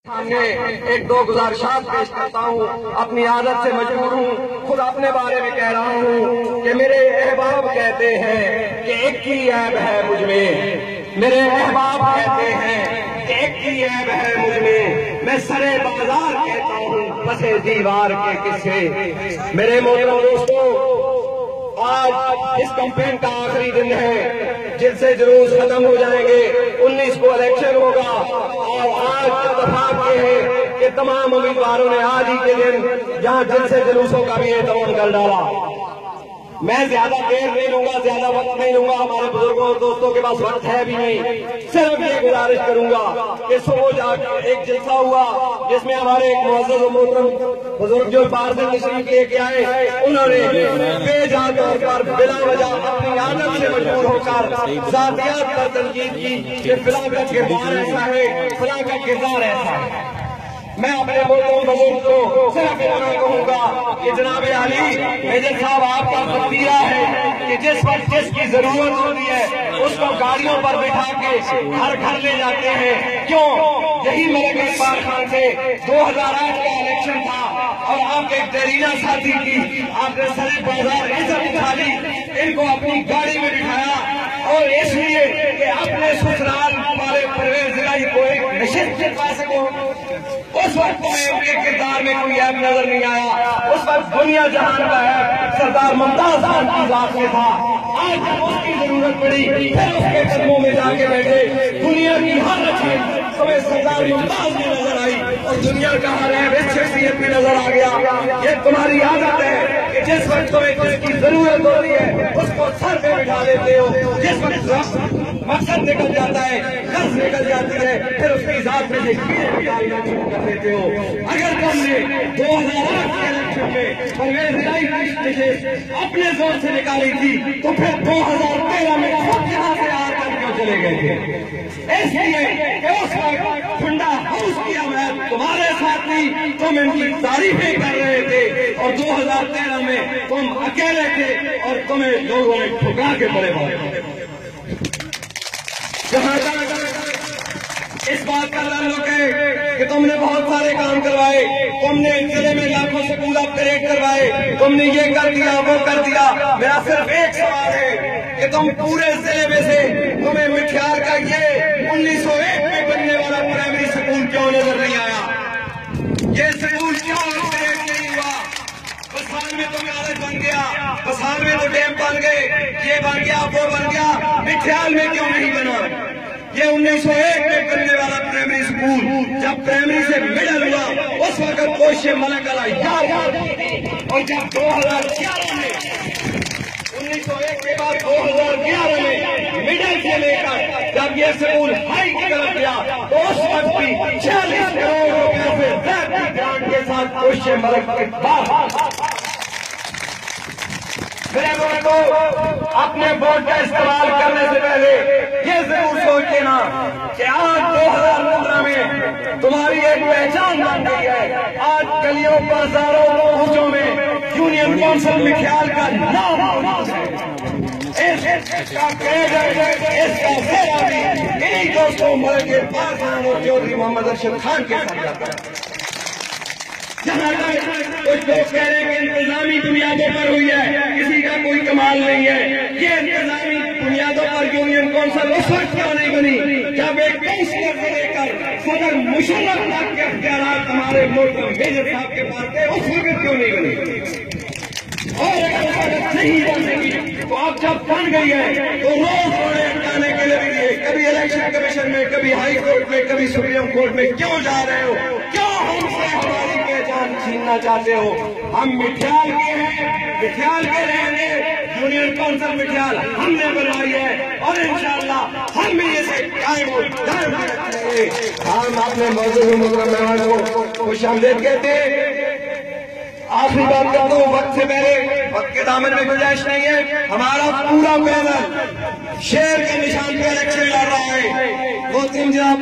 सामने एक दो गुजारिशात पेश करता हूँ। अपनी आदत से मजबूर हूँ, खुद अपने बारे में कह रहा हूँ कि मेरे अहबाब कहते हैं कि एक ही ऐब है मुझ में। मेरे अहबाब कहते हैं कि एक ही ऐब है मुझ में। मैं सरे बाजार कहता हूँ, बसे दीवार के किस्से। मेरे मोहतरम दोस्तों, आज इस कैंपेन का आखिरी दिन है, जिनसे जुलूस खत्म हो जाएंगे। 19 को इलेक्शन होगा और आज इत्तेफाक ये है कि तमाम उम्मीदवारों ने आज ही के दिन जहां जिनसे जुलूसों का भी एहतमाम कर डाला। मैं ज्यादा देर नहीं लूंगा, ज्यादा वक्त नहीं लूंगा, हमारे बुजुर्गों और दोस्तों के पास वक्त है भी नहीं। सिर्फ ये गुजारिश करूंगा कि सुबह जाकर एक जलसा हुआ जिसमें हमारे एक मुअज़्ज़ज़ और मोहतरम बुजुर्ग जो बाहर से तशरीफ लेके आए, उन्होंने बेजा तौर पर बिला वजह अपनी आदत से मजबूर होकर जातियात पर तनकीद की कि फिलहाल का किरदार ऐसा है, फिलहाल का किरदार ऐसा है। मैं अपने बुजुर्ग को सिर्फ इतना कहूंगा कि जनाब अली मेजर साहब, आपका फर्जिया है कि जिस वक्त जिसकी जरूरत होती है उसको गाड़ियों पर बिठा के हर घर ले जाते हैं। क्यों? यही मलिक इकबाल खान से 2008 का इलेक्शन था और आपके देरीना साथी की आपने सरे बाजार इज्जत उठा ली, इनको अपनी गाड़ी में बिठाया और इसलिए कि अपने ससुराल वाले परवेज इलाही को एक नशिस्त जितवा सको। उस वक्त में उनके किरदार में कोई ऐब नजर नहीं आया। उस वक्त दुनिया जहान का है सरदार मुमताज खान की जात में था। आज जब उसकी जरूरत पड़ी फिर उसके कदमों में जाके बैठे। दुनिया की हर चीज तुम्हें सरदार मुमताज में नजर आई और दुनिया का हर ऐब शख्सियत भी नजर आ गया। ये तुम्हारी आदत है कि जिस वक्त तुम्हें जिसकी जरूरत होती है उसको सर पे बिठा देते हो। जिस वक्त मकसद निकल जाता है, कर्ज निकल जाती है, फिर उसकी जात में कर देते हो। अगर तुमने 2008 के इलेक्शन में परवेज इलाही की अपने जोर से निकाली थी तो फिर 2013 में खुद यहाँ से आकर क्यों चले गए थे? इसलिए कि उस वक्त ठंडा हाउस की अवैध तुम्हारे साथ थी, तुम इनकी तारीफें कर रहे थे और 2013 में तुम अकेले थे और तुम्हें लोगों ने ठुकरा के बड़े मारे। इस बात का ताल्लुक है कि तुमने बहुत सारे काम करवाए, तुमने जिले में लाखों स्कूल अपग्रेड करवाए, तुमने ये कर दिया वो कर दिया। मेरा सिर्फ एक सवाल है कि तुम पूरे जिले में से तुम्हें मिठियार का ये 1901 में बनने वाला प्राइमरी स्कूल क्यों नजर नहीं आया? ये स्कूल क्यों अपग्रेड नहीं हुआ? बसाल में तो इमारत बन गया, बसाल में तो डैम बन गए, ये बन गया वो बन गया, मिठियाल में क्यों नहीं बना? ये 1901 में बनने वाला प्राइमरी स्कूल जब प्राइमरी से मिडल हुआ उस वक्त कोशे मलक अला यार, और जब 2011 में 1901 के बाद 2011 में मिडल से लेकर जब ये स्कूल हाई की तरफ गया तो उस वक्त भी 46 करोड़ रुपए से ज्यादा ग्रांट के साथ कोशे मलक के बाद मेरे को अपने वोट का इस्तेमाल करने से पहले ये जरूर सोचे ना कि आज 2015 में तुम्हारी एक पहचान बन गई है। आज गलियों बाजारों पहुंचों में यूनियन काउंसिल मिठियाल का नाम मौजूद है। इसका फेरा भी इन्हीं दोस्तों मलिक इकबाल खान और चौधरी मोहम्मद अरशद खान के साथ जाता है। जहाँ कुछ लोग कह रहे हैं कि इंतजामी बुनियादों पर हुई है, किसी का कोई कमाल नहीं है। ये इंतजामी बुनियादों पर यूनियन काउंसिल उस वक्त क्यों नहीं बनी जब एक काउंसिलर से लेकर सदर मुशर्रफ तक के अख्तियारात हमारे मुल्क मेजर साहब के पास थे? उस वक्त क्यों नहीं बनी? और अगर नहीं बनेगी तो अब जब बन गई है तो रोज रोड़े हटाने के लिए कभी इलेक्शन कमीशन में, कभी हाई कोर्ट में, कभी सुप्रीम कोर्ट में क्यों जा रहे हो? क्यों हमसे हमारी पहचान छीनना चाहते हो? हम मिठियाल के हैं, मिठियाल के रहेंगे। यूनियन काउंसिल मिठियाल हमने बनवाई है और इंशाअल्लाह हम भी इसे कायम रखेंगे। हम अपने मौजूद मेहमानों को खुशामदीद कहते हैं। आखिरी बात करता हूँ, वक्त से पहले, वक्त के दामन में गुंजाइश नहीं है। हमारा पूरा पैनल शेर के निशान पर इलेक्शन लड़ रहा है। मोहतरम जनाब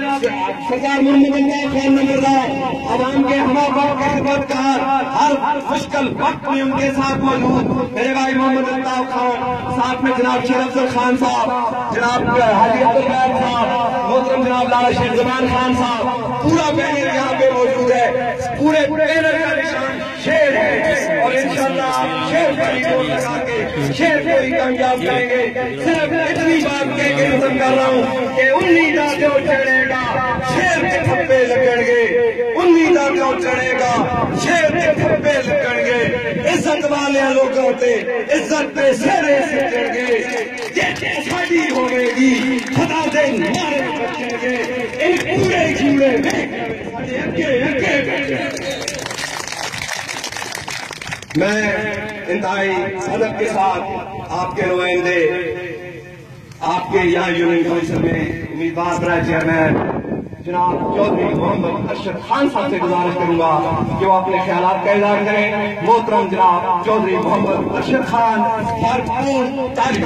सरदार मोहम्मद अल्ताफ खान नंबरदार अवाम के हमा बाप का खिदमतगार, हर मुश्किल वक्त में उनके साथ मौजूद मेरे भाई मोहम्मद अल्ताफ खान, साथ में जनाब शेर अफजल खान साहब, जनाब हाजी अब्दुल साहब, मोहतरम जनाब लाला शेर जमान खान साहब, पूरा पैनल यहाँ पूरे बैनर का निशान शेर है और इंशाअल्लाह आप शेर पर ही जोर लगा के शेर को ही कामयाब करेंगे। सिर्फ इतनी बात कह के खत्म कर रहा हूँ कि उम्मीदा जो चढ़ेगा शेर के थप्पे लगेंगे, उम्मीदा जो चढ़ेगा शेर के थप्पे लगेंगे। इज्जत वाले लोगों से इज्जत पे शेरे से चढ़ेंगे, साड़ी होगी खुदा दे नारे बचेंगे। इन पूरे जूड़े में मैं इंतहाई अदब के साथ आपके नुमाइंदे आपके यहाँ यूनियन काउंसिल में उम्मीदवार बराए चेयरमैन जनाब चौधरी मोहम्मद अरशद खान साहब से गुजारिश करूंगा कि वो अपने ख्यालात का इज़हार करें। मोहतरम जनाब चौधरी मोहम्मद अरशद खान भरपूर तारीफ।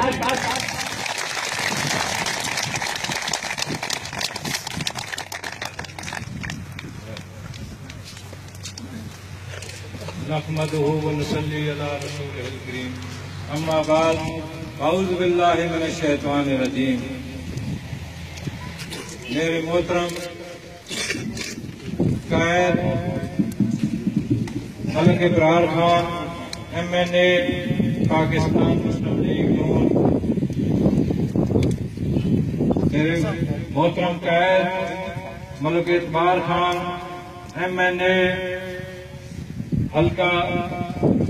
नहमदुहु व नसल्ली अला रसूलिहिल करीम, अम्मा बाद, अऊज़ु बिल्लाहि मिनश शैतानिर रजीम। मेरे मोहतरम कायद मलिक इब्रार खान MNA पाकिस्तान मुस्लिम लीग नून, मेरे मोहतरम कायद मलिक इब्रार खान MNA हल्का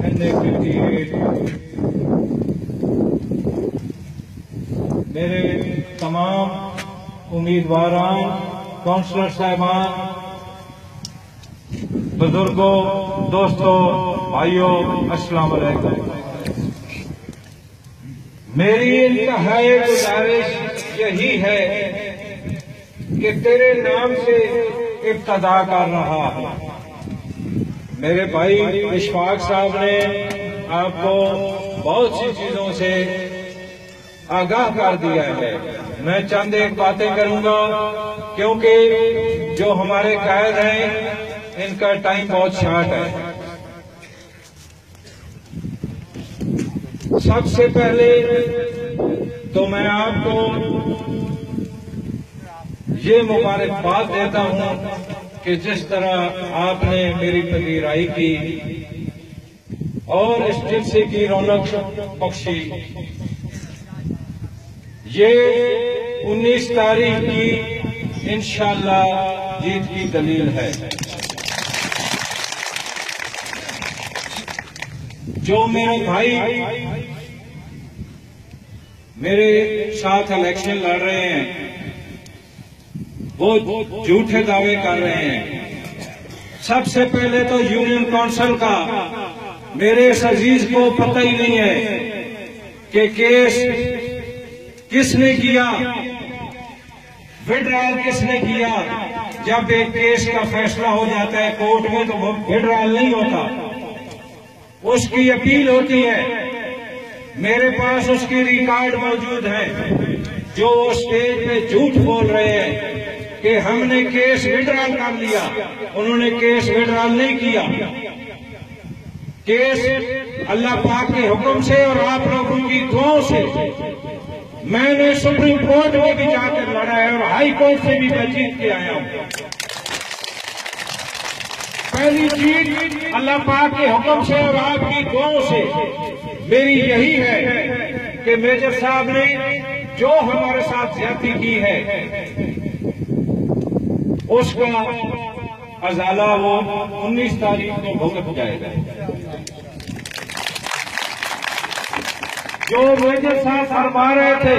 NA-58, मेरे तमाम उम्मीदवारान, काउंसलर साहिबान, बुजुर्गों, दोस्तों, भाइयों, अस्सलाम वालेकुम। मेरी इंतहाई गुजारिश यही है कि तेरे नाम से इब्तदा कर रहा है। मेरे भाई इशफाक साहब ने आपको बहुत सी चीजों से आगाह कर दिया है। मैं चंद एक बातें करूंगा क्योंकि जो हमारे कायद हैं इनका टाइम बहुत शॉर्ट है। सबसे पहले तो मैं आपको ये मुबारकबाद देता हूं कि जिस तरह आपने मेरी पजीराई की और इस जलसे की रौनक बख्शी। ये 19 तारीख की इंशाअल्लाह जीत की दलील है। जो मेरे भाई मेरे साथ इलेक्शन लड़ रहे हैं वो झूठे दावे कर रहे हैं। सबसे पहले तो यूनियन काउंसिल का मेरे इस अजीज को पता ही नहीं है कि केस किसने किया, विड्रॉल किसने किया। जब एक केस का फैसला हो जाता है कोर्ट में तो वो विड्रॉल नहीं होता, उसकी अपील होती है। मेरे पास उसकी रिकॉर्ड मौजूद है जो स्टेज पे झूठ बोल रहे हैं कि हमने केस विड्रॉल कर लिया। उन्होंने केस विड्रॉल नहीं किया। केस अल्लाह पाक के हुक्म से और आप लोगों की दुआओं से मैंने सुप्रीम कोर्ट में भी जाकर लड़ा है और हाई कोर्ट से भी मैं जीत के आया हूं। पहली जीत अल्लाह पाक के हुक्म से और आपकी दुआओं से मेरी यही है कि मेजर साहब ने जो हमारे साथ ज्यादती की है उसका अजाला वो 19 तारीख को भुगत जाएगा। जो मेजर साहब फरमा रहे थे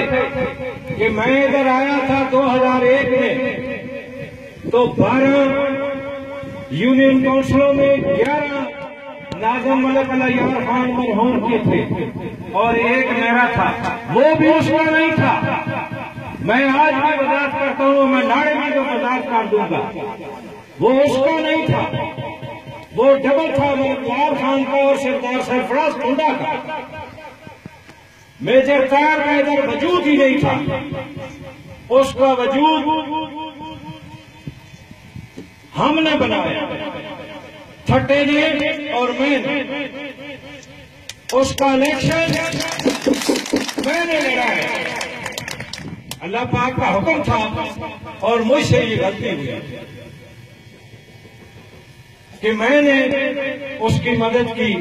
कि मैं इधर आया था 2001 में तो 12 यूनियन काउंसिलों में 11 नाज़िम मलिक अल-यार खान मरहूम के थे और एक मेरा था, वो भी उसका नहीं था। मैं आज भी वजाहत करता हूं, मैं नारे में तो वजाहत कर दूंगा, वो उसका नहीं था, वो डबल था मलिक खान का और सरदार सरफराज टुंडा का। मेजर तार का इधर वजूद ही नहीं था, उसका वजूद हमने बनाया, ठट्टे ने और मैंने। उसका इलेक्शन मैंने लड़ा है, अल्लाह पाक का हुक्म था और मुझसे ये गलती हुई। कि मैंने उसकी मदद की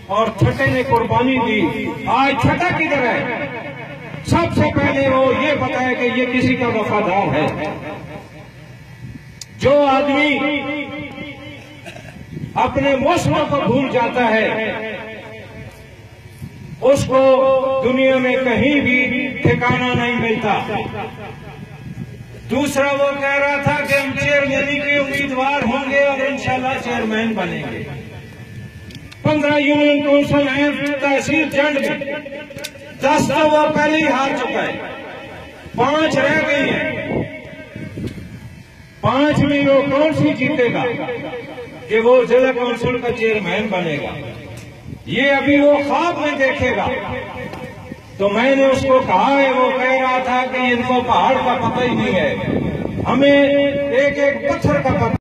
और छठे ने कुर्बानी दी। आज छठा किधर है? सबसे पहले वो ये बताया कि ये किसी का वफादार है। जो आदमी अपने मौसमों को भूल जाता है उसको दुनिया में कहीं भी ठिकाना नहीं मिलता। दूसरा वो कह रहा था कि हम चेयरमैनी के उम्मीदवार होंगे और इंशाल्लाह चेयरमैन बनेंगे। 15 यूनियन काउंसिल हैं तहसील जंड में, 10 तो वो पहले ही हार चुका है, 5 रह गई हैं। 5 में वो कौन सी जीतेगा कि वो जिला काउंसिल का चेयरमैन बनेगा? ये अभी वो ख्वाब में देखेगा। तो मैंने उसको कहा है, वो कह रहा था कि इनको पहाड़ का पता ही नहीं है, हमें एक एक पत्थर का पता